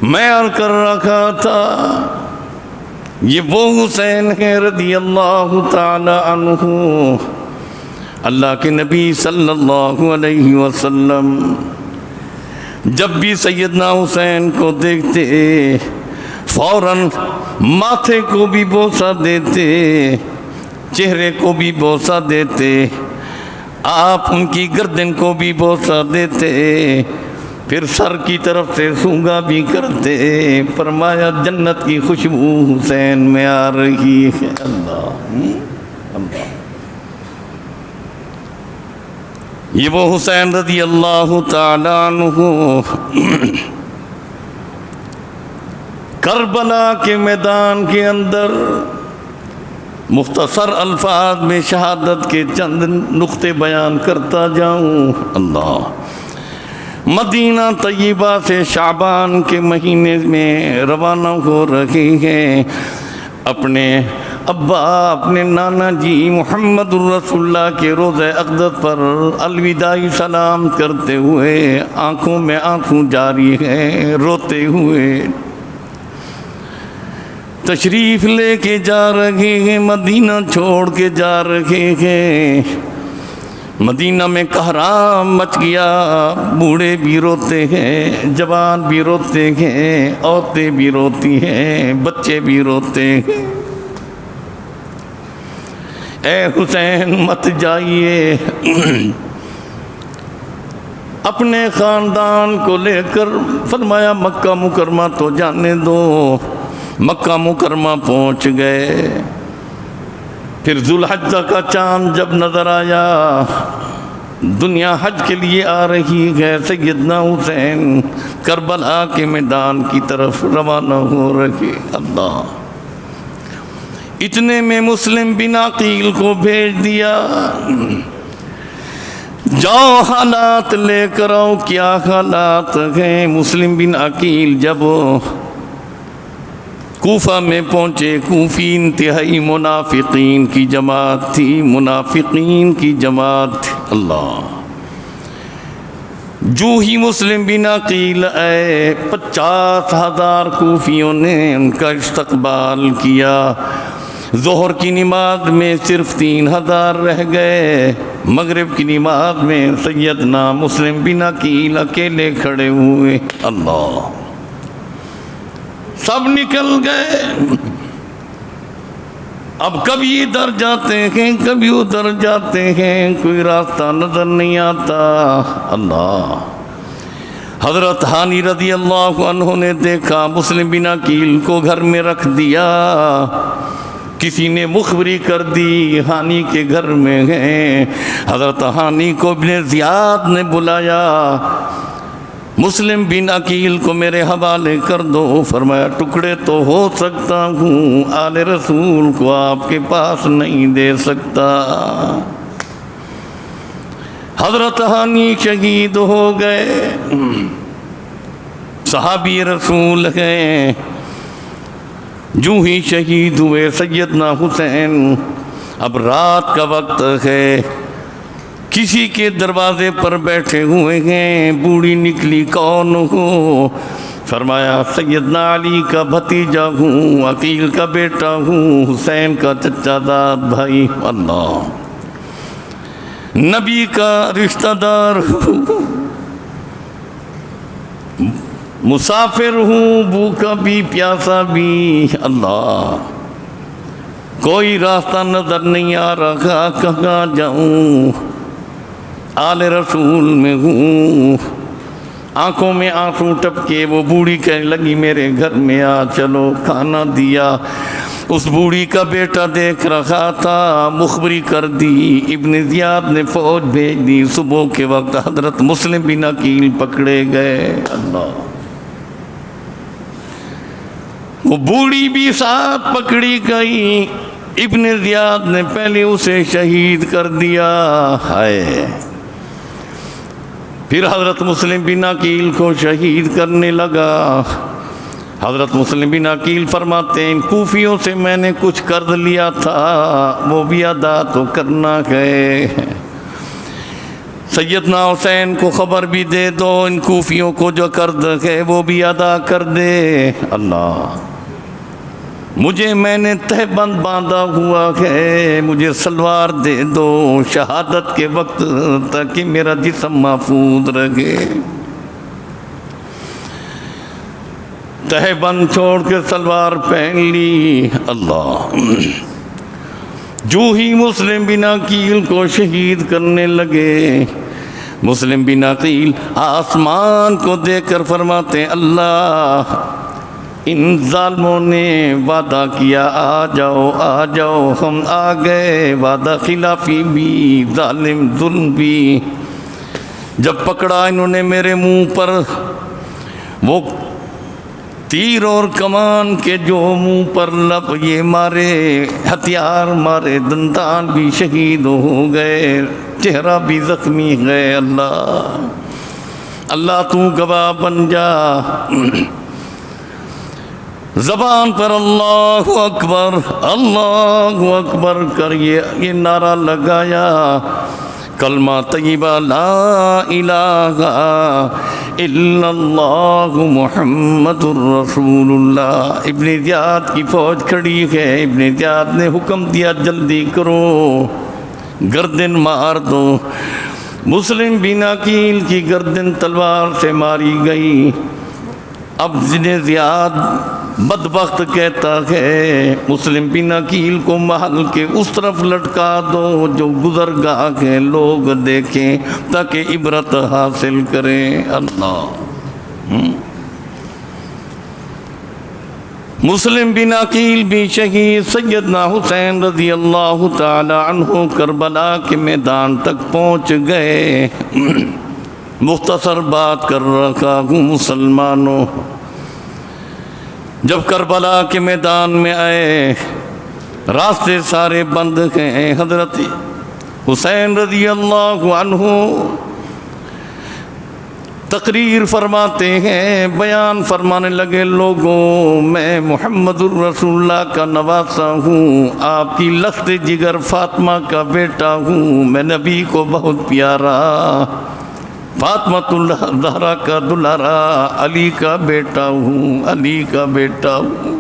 میں عرض کر رکھا تھا یہ وہ حسین ہے رضی اللہ تعالی عنہ، اللہ کے نبی صلی اللہ علیہ وسلم جب بھی سیدنا حسین کو دیکھتے فوراً ماتھے کو بھی بوسہ دیتے، چہرے کو بھی بوسہ دیتے، آپ ان کی گردن کو بھی بوسہ دیتے، پھر سر کی طرف سے سونگا بھی کرتے، فرمایا جنت کی خوشبو حسین میں آ رہی ہے۔ اللہ اللہ، یہ وہ حسین رضی اللہ تعالیٰ عنہ کربلا کے میدان کے اندر مختصر الفاظ میں شہادت کے چند نقطے بیان کرتا جاؤں۔ اللہ، مدینہ طیبہ سے شعبان کے مہینے میں روانہ ہو رہے ہیں، اپنے ابا اپنے نانا جی محمد الرسول اللہ کے روضہ اقدس پر الوداعی سلام کرتے ہوئے آنکھوں میں آنسو جاری ہیں، روتے ہوئے تشریف لے کے جا رہے ہیں، مدینہ چھوڑ کے جا رہے ہیں۔ مدینہ میں قہرام مچ گیا، بوڑھے بھی روتے ہیں، جوان بھی روتے ہیں، عورتیں بھی روتی ہیں، بچے بھی روتے ہیں۔ اے حسین مت جائیے، اپنے خاندان کو لے کر، فرمایا مکہ مکرمہ تو جانے دو۔ مکہ مکرمہ پہنچ گئے، پھر ذوالحجہ کا چاند جب نظر آیا، دنیا حج کے لیے آ رہی ہے، سیدنا حسین کربلا کے میدان کی طرف روانہ ہو رہے۔ اللہ، اتنے میں مسلم بن عقیل کو بھیج دیا، جاؤ حالات لے کر آؤ، کیا حالات ہیں۔ مسلم بن عقیل جب کوفہ میں پہنچے، کوفی انتہائی منافقین کی جماعت تھی، منافقین کی جماعت تھی۔ اللہ، جو ہی مسلم بن عقیل آئے، 50,000 کوفیوں نے ان کا استقبال کیا۔ ظہر کی نماز میں صرف 3,000 رہ گئے، مغرب کی نماز میں سیدنا مسلم بن عقیل اکیلے کھڑے ہوئے۔ اللہ، سب نکل گئے، اب کبھی ادھر جاتے ہیں کبھی ادھر جاتے ہیں، کوئی راستہ نظر نہیں آتا۔ اللہ، حضرت ہانی رضی اللہ عنہ نے دیکھا مسلم بن عقیل کو گھر میں رکھ دیا، کسی نے مخبری کر دی ہانی کے گھر میں ہیں۔ حضرت ہانی کو ابن زیاد نے بلایا، مسلم بن عقیل کو میرے حوالے کر دو۔ فرمایا ٹکڑے تو ہو سکتا ہوں، آل رسول کو آپ کے پاس نہیں دے سکتا۔ حضرت ہانی شہید ہو گئے، صحابی رسول ہیں، جو ہی شہید ہوئے سیدنا حسین، اب رات کا وقت ہے، کسی کے دروازے پر بیٹھے ہوئے ہیں، بوڑھی نکلی کون ہو؟ فرمایا سیدنا علی کا بھتیجا ہوں، عقیل کا بیٹا ہوں، حسین کا چچا داد بھائی۔ اللہ، نبی کا رشتہ دار ہوں، مسافر ہوں، بھوکا بھی پیاسا بھی۔ اللہ، کوئی راستہ نظر نہیں آ رہا، کہاں جاؤں؟ آل رسول میں ہوں، آنکھوں میں آنسو ٹپکے وہ بوڑھی کہنے لگی میرے گھر میں آ چلو، کھانا دیا۔ اس بوڑھی کا بیٹا دیکھ رہا تھا، مخبری کر دی، ابن زیاد نے فوج بھیج دی، صبح کے وقت حضرت مسلم بن عقیل پکڑے گئے۔ اللہ، وہ بوڑھی بھی ساتھ پکڑی گئی، ابن زیاد نے پہلے اسے شہید کر دیا۔ ہائے، پھر حضرت مسلم بن عقیل کو شہید کرنے لگا۔ حضرت مسلم بن عقیل فرماتے ہیں کوفیوں سے میں نے کچھ قرض لیا تھا، وہ بھی ادا تو کرنا ہے۔ سیدنا حسین کو خبر بھی دے دو، ان کوفیوں کو جو قرض ہے وہ بھی ادا کر دے۔ اللہ مجھے، میں نے تہ بند باندھا ہوا ہے، مجھے سلوار دے دو شہادت کے وقت تاکہ میرا جسم محفوظ رہے۔ تہ بند چھوڑ کے سلوار پہن لی۔ اللہ جو ہی مسلم بن عقیل کو شہید کرنے لگے، مسلم بن عقیل آسمان کو دیکھ کر فرماتے اللہ ان ظالموں نے وعدہ کیا آ جاؤ آ جاؤ، ہم آ گئے، وعدہ خلافی بھی، ظالم ظلم بھی۔ جب پکڑا انہوں نے میرے منہ پر وہ تیر اور کمان کے جو منہ پر لب یہ مارے، ہتھیار مارے، دندان بھی شہید ہو گئے، چہرہ بھی زخمی گئے۔ اللہ اللہ تو گواہ بن جا۔ زبان پر اللہ اکبر کر یہ نعرہ لگایا، کلمہ طیبہ لا الہ الا اللہ محمد الرسول اللہ۔ ابن زیاد کی فوج کھڑی ہے، ابن زیاد نے حکم دیا جلدی کرو، گردن مار دو۔ مسلم بن عقیل کی گردن تلوار سے ماری گئی۔ اب ابن زیاد بدبخت کہتا ہے مسلم بن عقیل کو محل کے اس طرف لٹکا دو جو گزرگاہ کے لوگ دیکھیں تاکہ عبرت حاصل کریں۔ اللہ مسلم بن عقیل بھی شہید۔ سیدنا حسین رضی اللہ تعالی عنہ کربلا کے میدان تک پہنچ گئے۔ مختصر بات کر رکھا ہوں مسلمانوں، جب کربلا کے میدان میں آئے راستے سارے بند ہیں، حضرت حسین رضی اللہ عنہ تقریر فرماتے ہیں، بیان فرمانے لگے، لوگوں میں محمد الرسول اللہ کا نواسا ہوں، آپ کی لخت جگر فاطمہ کا بیٹا ہوں، میں نبی کو بہت پیارا، فاطمۃ الزہرا کا دلارا، علی کا بیٹا ہوں، علی کا بیٹا ہوں،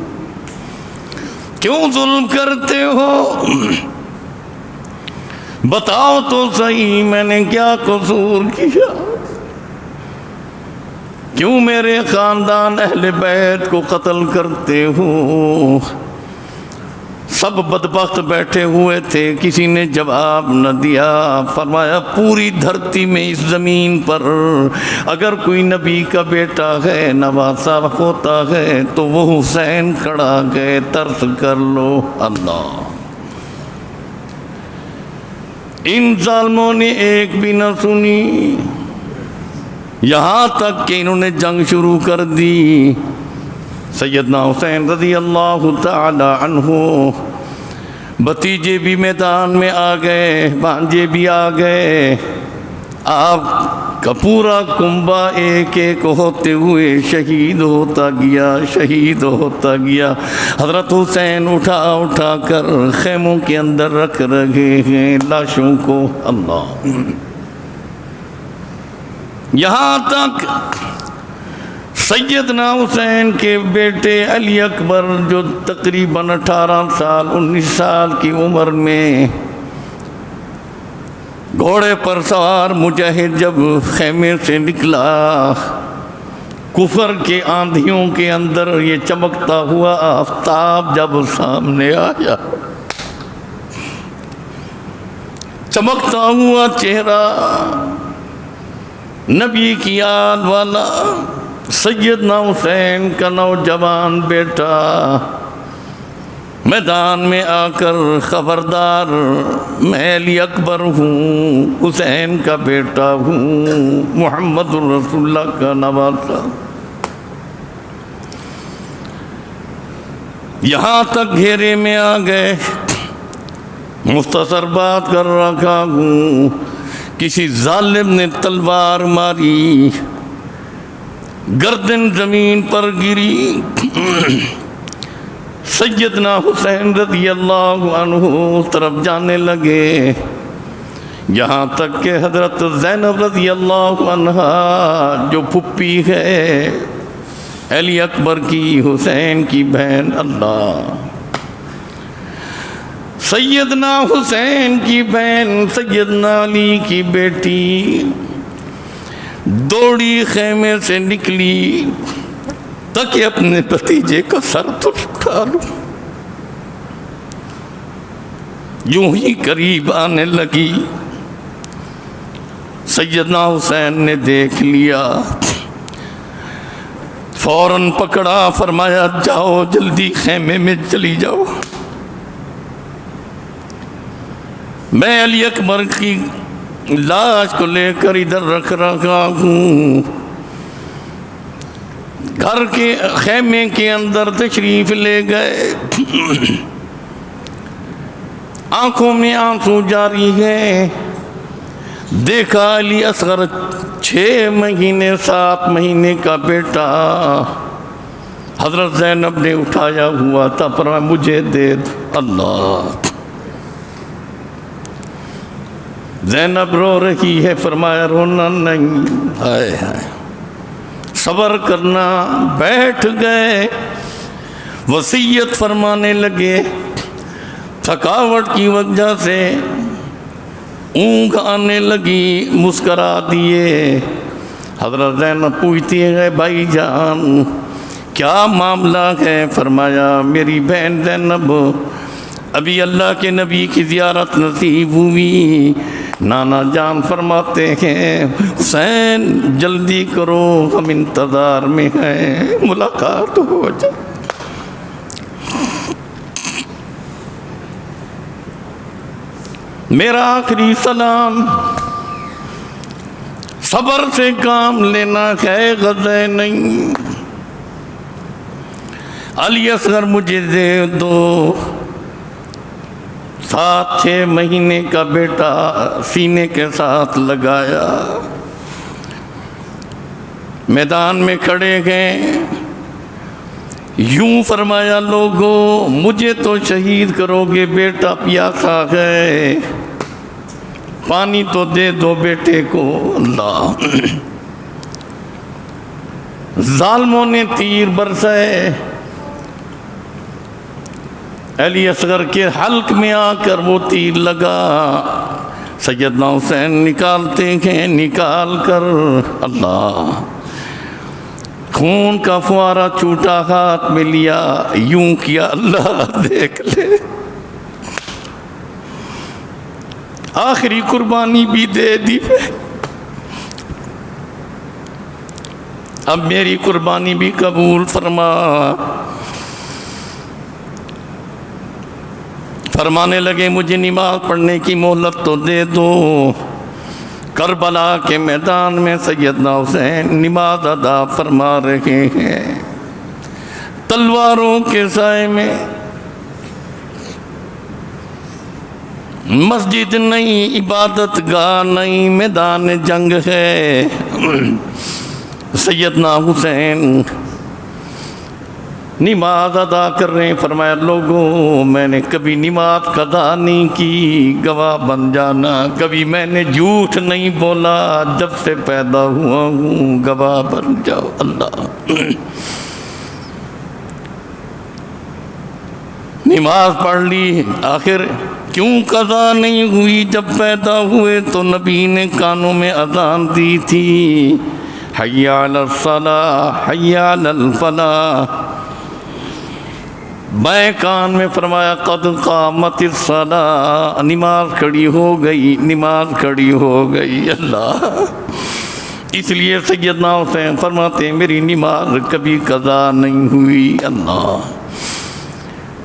کیوں ظلم کرتے ہو؟ بتاؤ تو صحیح میں نے کیا قصور کیا؟ کیوں میرے خاندان اہل بیت کو قتل کرتے ہو؟ سب بدبخت بیٹھے ہوئے تھے، کسی نے جواب نہ دیا۔ فرمایا پوری دھرتی میں اس زمین پر اگر کوئی نبی کا بیٹا ہے، نواسا ہوتا ہے تو وہ حسین کھڑا ہے، ترس کر لو۔ اللہ ان ظالموں نے ایک بھی نہ سنی، یہاں تک کہ انہوں نے جنگ شروع کر دی۔ سیدنا حسین رضی اللہ تعالی عنہ بھتیجے بھی میدان میں آ گئے، بھانجے بھی آ گئے، آپ کا پورا کنبہ ایک ایک ہوتے ہوئے شہید ہوتا گیا، شہید ہوتا گیا۔ حضرت حسین اٹھا اٹھا کر خیموں کے اندر رکھ رہے ہیں لاشوں کو۔ اللہ یہاں تک سیدنا حسین کے بیٹے علی اکبر جو تقریباً 18 سال 19 سال کی عمر میں گھوڑے پر سوار مجاہد جب خیمے سے نکلا، کفر کے آندھیوں کے اندر یہ چمکتا ہوا آفتاب جب سامنے آیا، چمکتا ہوا چہرہ، نبی کی یاد والا سیدنا حسین کا نوجوان بیٹا میدان میں آ کر خبردار میں علی اکبر ہوں، حسین کا بیٹا ہوں، محمد الرسول اللہ کا نواسا۔ یہاں تک گھیرے میں آ گئے، مختصر بات کر رکھا ہوں، کسی ظالم نے تلوار ماری، گردن زمین پر گری، سیدنا حسین رضی اللہ عنہ اس طرف جانے لگے، یہاں تک کہ حضرت زینب رضی اللہ عنہا جو پھپھی ہے علی اکبر کی، حسین کی بہن، اللہ سیدنا حسین کی بہن سیدنا علی کی بیٹی دوڑی خیمے سے نکلی تاکہ اپنے بھتیجے کا سر تو اٹھا لوں. یوں ہی قریب آنے لگی، سیدنا حسین نے دیکھ لیا، فوراً پکڑا، فرمایا جاؤ جلدی خیمے میں چلی جاؤ، میں علی اکبر کی لاش کو لے کر ادھر رکھ رہا ہوں. گھر کے خیمے کے اندر تشریف لے گئے، آنکھوں میں آنسو جاری ہے. دیکھا علی اصغر 6 مہینے 7 مہینے کا بیٹا حضرت زینب نے اٹھایا ہوا تھا، فرمایا مجھے دے دو. اللہ، زینب رو رہی ہے، فرمایا رونا نہیں، ہائے ہائے صبر کرنا. بیٹھ گئے، وصیت فرمانے لگے. تھکاوٹ کی وجہ سے اونگ آنے لگی، مسکرا دیے. حضرت زینب پوچھتی ہے بھائی جان کیا معاملہ ہے؟ فرمایا میری بہن زینب ابھی اللہ کے نبی کی زیارت نصیب ہوئی. نانا جان فرماتے ہیں حسین جلدی کرو، ہم انتظار میں ہیں، ملاقات ہو جائے. میرا آخری سلام، صبر سے کام لینا ہے، غزہ نہیں. علی اصغر مجھے دے دو. 7-6 مہینے کا بیٹا سینے کے ساتھ لگایا، میدان میں کھڑے گئے. یوں فرمایا لوگو مجھے تو شہید کرو گے، بیٹا پیاسا ہے، پانی تو دے دو بیٹے کو. اللہ، ظالموں نے تیر برسائے، علی اصغر کے حلق میں آ کر وہ تیر لگا. سیدنا حسین نکالتے ہیں، نکال کر اللہ خون کا فوارہ چھوٹا ہاتھ میں لیا، یوں کیا اللہ دیکھ لے، آخری قربانی بھی دے دی، اب میری قربانی بھی قبول فرما. فرمانے لگے مجھے نماز پڑھنے کی مہلت تو دے دو. کربلا کے میدان میں سیدنا حسین نماز ادا فرما رہے ہیں، تلواروں کے سائے میں. مسجد نہیں، عبادت گاہ نہیں، میدان جنگ ہے. سیدنا حسین نماز ادا کر رہے ہیں. فرمایا لوگوں میں نے کبھی نماز قضا نہیں کی، گواہ بن جانا. کبھی میں نے جھوٹ نہیں بولا، جب سے پیدا ہوا ہوں، گواہ بن جاؤ. اللہ، نماز پڑھ لی. آخر کیوں قضا نہیں ہوئی؟ جب پیدا ہوئے تو نبی نے کانوں میں اذان دی تھی، حی علی الصلاۃ حی علی الفلاح. بائیں کان میں فرمایا قد قامت الصلاۃ، نماز کھڑی ہو گئی، نماز کھڑی ہو گئی. اللہ، اس لیے سیدنا حسین فرماتے ہیں میری نماز کبھی قضا نہیں ہوئی. اللہ،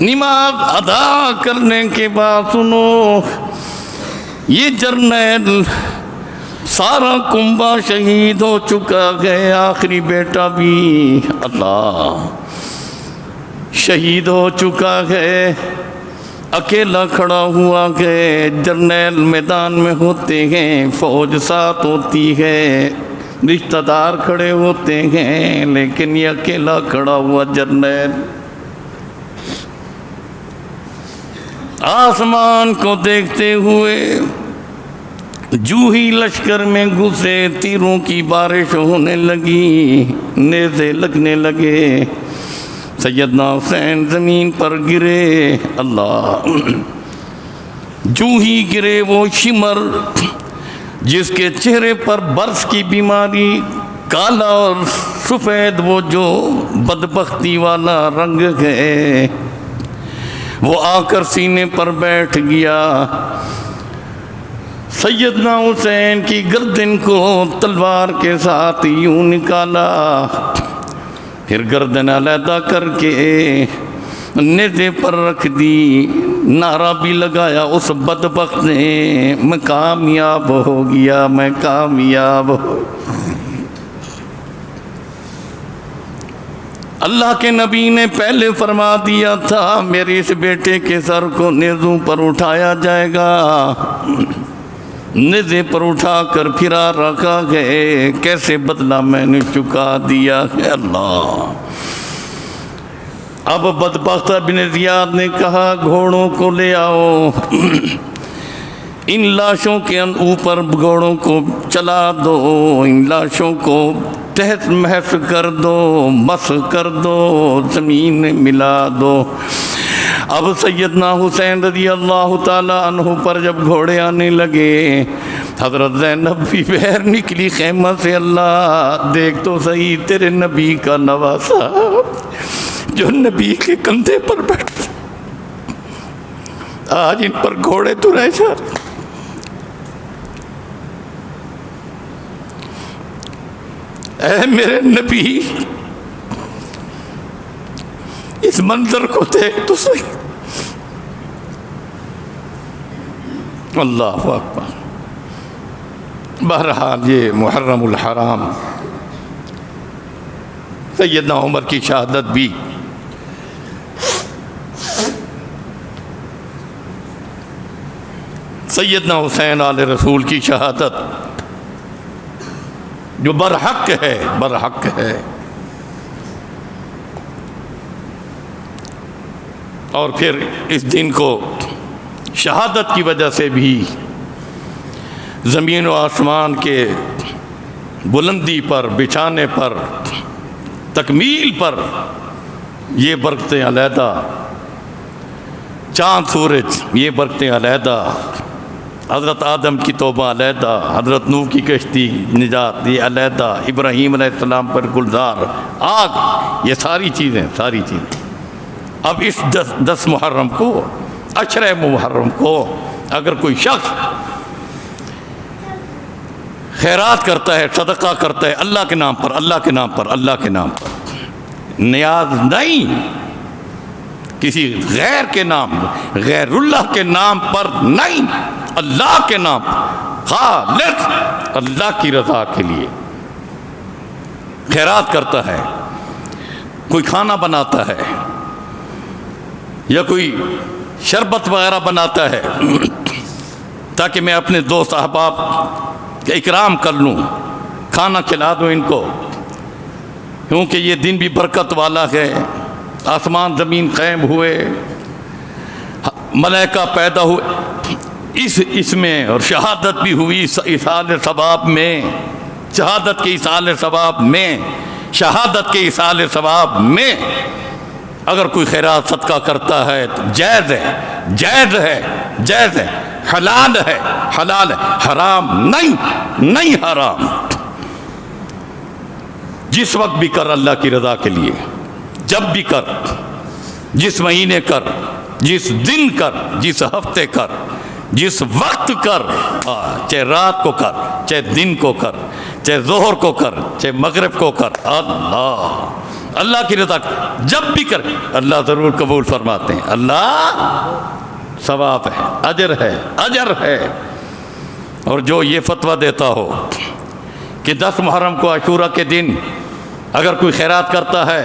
نماز ادا کرنے کے بعد سنو، یہ جرنیل سارا کنبہ شہید ہو چکا ہے، آخری بیٹا بھی اللہ شہید ہو چکا ہے، اکیلا کھڑا ہوا ہے. جرنیل میدان میں ہوتے ہیں، فوج ساتھ ہوتی ہے، رشتہ دار کھڑے ہوتے ہیں، لیکن یہ اکیلا کھڑا ہوا جرنیل آسمان کو دیکھتے ہوئے جو ہی لشکر میں گھسے تیروں کی بارش ہونے لگی، نیزے لگنے لگے، سیدنا حسین زمین پر گرے۔ اللہ، جو ہی گرے وہ شمر جس کے چہرے پر برس کی بیماری، کالا اور سفید وہ جو بدبختی والا رنگ ہے، وہ آ کر سینے پر بیٹھ گیا۔ سیدنا حسین کی گردن کو تلوار کے ساتھ یوں نکالا، پھر گردن علیحدہ کر کے نیزے پر رکھ دی۔ نعرہ بھی لگایا اس بدبخت نے، میں کامیاب ہو گیا، میں کامیاب ہو۔ اللہ کے نبی نے پہلے فرما دیا تھا میرے اس بیٹے کے سر کو نیزوں پر اٹھایا جائے گا۔ نیزے پر اٹھا کر پھرا رکھا گئے، کیسے بدلہ میں نے چکا دیا ہے اللہ۔ اب بدبخت ابن زیاد نے کہا گھوڑوں کو لے آؤ، ان لاشوں کے اوپر گھوڑوں کو چلا دو، ان لاشوں کو تحت محس کر دو، مسح کر دو، زمین میں ملا دو۔ اب سیدنا حسین رضی اللہ تعالیٰ عنہ پر جب گھوڑے آنے لگے، حضرت زینب بھی باہر نکلی خیمہ سے، اللہ دیکھ تو صحیح تیرے نبی کا نواسا جو نبی کے کندھے پر بیٹھا، آج ان پر گھوڑے ترائے جا رہے۔ اے میرے نبی، اس منظر کو دیکھ تو صحیح۔ اللہ اکبر۔ بہرحال یہ محرم الحرام سیدنا عمر کی شہادت بھی سیدنا حسین آل رسول کی شہادت جو برحق ہے، برحق ہے۔ اور پھر اس دن کو شہادت کی وجہ سے بھی زمین و آسمان کے بلندی پر، بچھانے پر، تکمیل پر یہ برکتیں علیحدہ، چاند سورج یہ برکتیں علیحدہ، حضرت آدم کی توبہ علیحدہ، حضرت نوح کی کشتی نجات یہ علیحدہ، ابراہیم علیہ السلام پر گلزار، آگ، یہ ساری چیزیں، ساری چیزیں۔ اب اس 10 محرم کو، عشرہ محرم کو اگر کوئی شخص خیرات کرتا ہے، صدقہ کرتا ہے اللہ کے نام پر، اللہ کے نام پر، اللہ کے نام پر، نیاز نہیں کسی غیر کے نام، غیر اللہ کے نام پر نہیں، اللہ کے نام پر، خالص اللہ کی رضا کے لیے خیرات کرتا ہے، کوئی کھانا بناتا ہے یا کوئی شربت وغیرہ بناتا ہے تاکہ میں اپنے دوست احباب کا اکرام کر لوں، کھانا کھلا دوں ان کو، کیونکہ یہ دن بھی برکت والا ہے، آسمان زمین قائم ہوئے، ملائکہ پیدا ہوئے اس میں، اور شہادت بھی ہوئی ایصال ثواب میں، شہادت کے ایصال ثواب میں، شہادت کے ایصال ثواب میں اگر کوئی خیرات صدقہ کرتا ہے تو جائز ہے، جائز ہے، جائز ہے، حلال ہے، حلال ہے، حرام نہیں، نہیں حرام۔ جس وقت بھی کر اللہ کی رضا کے لیے، جب بھی کر، جس مہینے کر، جس دن کر، جس ہفتے کر، جس وقت کر، چاہے رات کو کر، چاہے دن کو کر، چاہے ظہر کو کر، چاہے مغرب کو کر، اللہ کی رضا جب بھی کر، اللہ ضرور قبول فرماتے ہیں۔ اللہ ثواب ہے، اجر ہے، اجر ہے۔ اور جو یہ فتویٰ دیتا ہو کہ 10 محرم کو عاشورہ کے دن اگر کوئی خیرات کرتا ہے،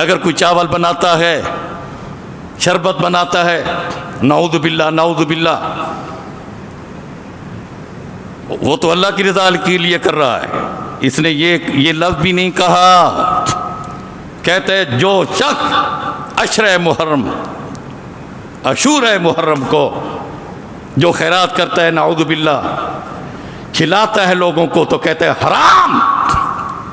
اگر کوئی چاول بناتا ہے، شربت بناتا ہے، نعوذ باللہ، نعوذ باللہ، وہ تو اللہ کی رضا کے لیے کر رہا ہے، اس نے یہ لفظ بھی نہیں کہا۔ کہتے ہیں جو شخص عشرہ محرم، عاشورہ محرم کو جو خیرات کرتا ہے نعوذ باللہ کھلاتا ہے لوگوں کو تو کہتے ہیں حرام،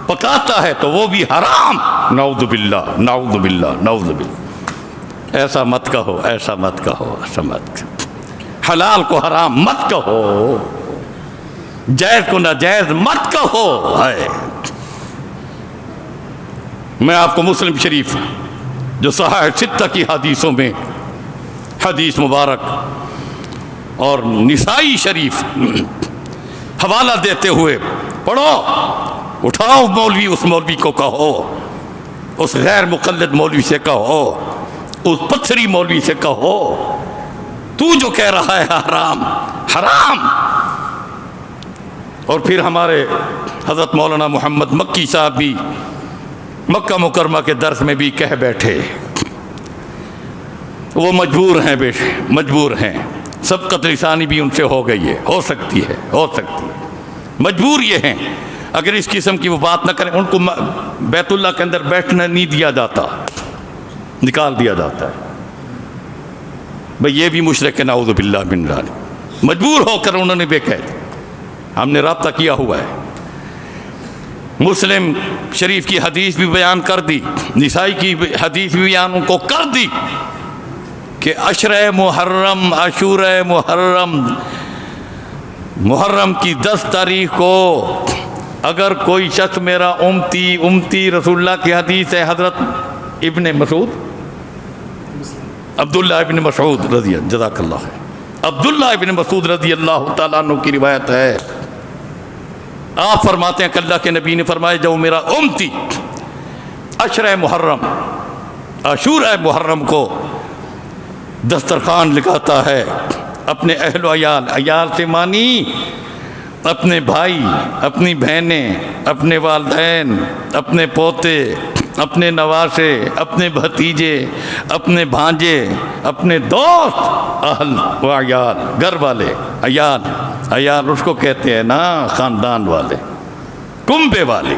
پکاتا ہے تو وہ بھی حرام، نعوذ باللہ نعوذ باللہ نعوذ باللہ۔ ایسا مت کہو، ایسا مت کہو، ایسا مت کہو، حلال کو حرام مت کہو، جائز کو ناجائز مت کہو۔ ہے میں آپ کو مسلم شریف جو صحیح ستہ کی حدیثوں میں حدیث مبارک اور نسائی شریف حوالہ دیتے ہوئے پڑھو، اٹھاؤ مولوی، اس مولوی کو کہو، اس غیر مقلد مولوی سے کہو، اس پتھری مولوی سے کہو، تو جو کہہ رہا ہے حرام حرام۔ اور پھر ہمارے حضرت مولانا محمد مکی صاحب بھی مکہ مکرمہ کے درس میں بھی کہہ بیٹھے، وہ مجبور ہیں، مجبور ہیں، سبقت لسانی بھی ان سے ہو گئی ہے، ہو سکتی ہے، مجبور یہ ہیں، اگر اس قسم کی وہ بات نہ کریں ان کو بیت اللہ کے اندر بیٹھنا نہیں دیا جاتا، نکال دیا جاتا ہے۔ بھئی یہ بھی مشرک ہے، نعوذ باللہ من ذالک، مجبور ہو کر انہوں نے بے قید، ہم نے رابطہ کیا ہوا ہے۔ مسلم شریف کی حدیث بھی بیان کر دی، نسائی کی حدیث بھی بیان ان کو کر دی کہ عشرہ محرم، عاشورہ محرم کی 10 تاریخ کو اگر کوئی شخص میرا امتی رسول اللہ کی حدیث ہے، حضرت ابن مسعود، عبداللہ ابن مسعود رضی اللہ، جزاک اللہ خیر، عبداللہ ابن مسعود رضی اللہ تعالیٰ عنہ کی روایت ہے، آپ فرماتے ہیں کہ اللہ کے نبی نے فرمایا جو میرا امتی عشرہ محرم، عاشورہ محرم کو دسترخوان لگاتا ہے، اپنے اہل و عیال سے مانی اپنے بھائی، اپنی بہنیں، اپنے والدین، اپنے پوتے، اپنے نواسے، اپنے بھتیجے، اپنے بھانجے، اپنے دوست، اہل و عیال، گھر والے، عیال اس کو کہتے ہیں نا، خاندان والے، کنبے والے،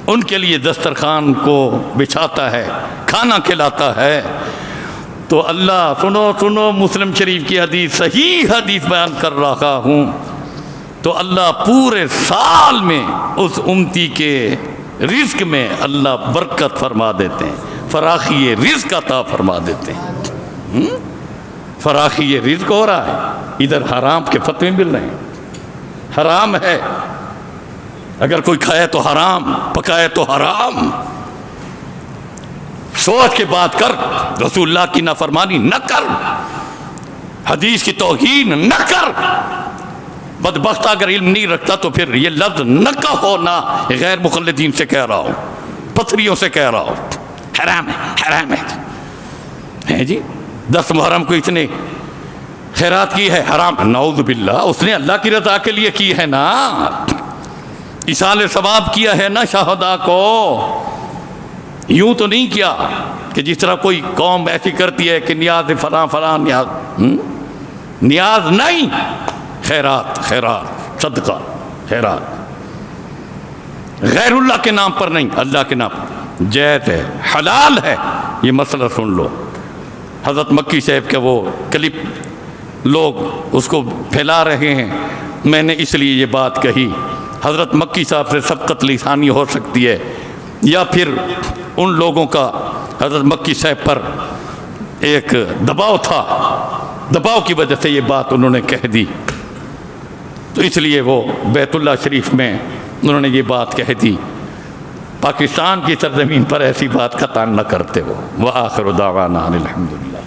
ان کے لیے دسترخوان کو بچھاتا ہے، کھانا کھلاتا ہے۔ تو اللہ سنو مسلم شریف کی حدیث، صحیح حدیث بیان کر رہا ہوں، تو اللہ پورے سال میں اس امتی کے رزق میں اللہ برکت فرما دیتے ہیں، فراخی رزق عطا فرما دیتے ہیں۔ فراخی رزق ہو رہا ہے، ادھر حرام کے فتوے مل رہے ہیں، حرام ہے، اگر کوئی کھائے تو حرام، پکائے تو حرام، سوچ کے بات کر، رسول اللہ کی نافرمانی نہ کر، حدیث کی توہین نہ کر۔ بدبخت اگر علم نہیں رکھتا تو پھر یہ لفظ نہ کہو، نہ غیر مقلدین سے کہہ رہا ہوں، پتھریوں سے کہہ رہا ہوں، حرام ہے، حرام ہے جی۔ 10 محرم کو اتنے خیرات کی ہے، حرام، نعوذ باللہ، اس نے اللہ کی رضا کے لیے کی ہے نا، ایصال ثواب کیا ہے نا شہداء کو، یوں تو نہیں کیا کہ جس طرح کوئی قوم ایسی کرتی ہے کہ نیاز فلاں نیاز نہیں، خیرات صدقہ، خیرات غیر اللہ کے نام پر نہیں، اللہ کے نام پر، جائز ہے، حلال ہے۔ یہ مسئلہ سن لو، حضرت مکی صاحب کا وہ کلپ لوگ اس کو پھیلا رہے ہیں، میں نے اس لیے یہ بات کہی، حضرت مکی صاحب سے سبقت لسانی ہو سکتی ہے، یا پھر ان لوگوں کا حضرت مکی صاحب پر ایک دباؤ تھا، دباؤ کی وجہ سے یہ بات انہوں نے کہہ دی، تو اس لیے وہ بیت اللہ شریف میں انہوں نے یہ بات کہہ دی۔ پاکستان کی سرزمین پر ایسی بات قطعاً نہ کرتے وہ۔ وآخر دعوانا الحمدللہ۔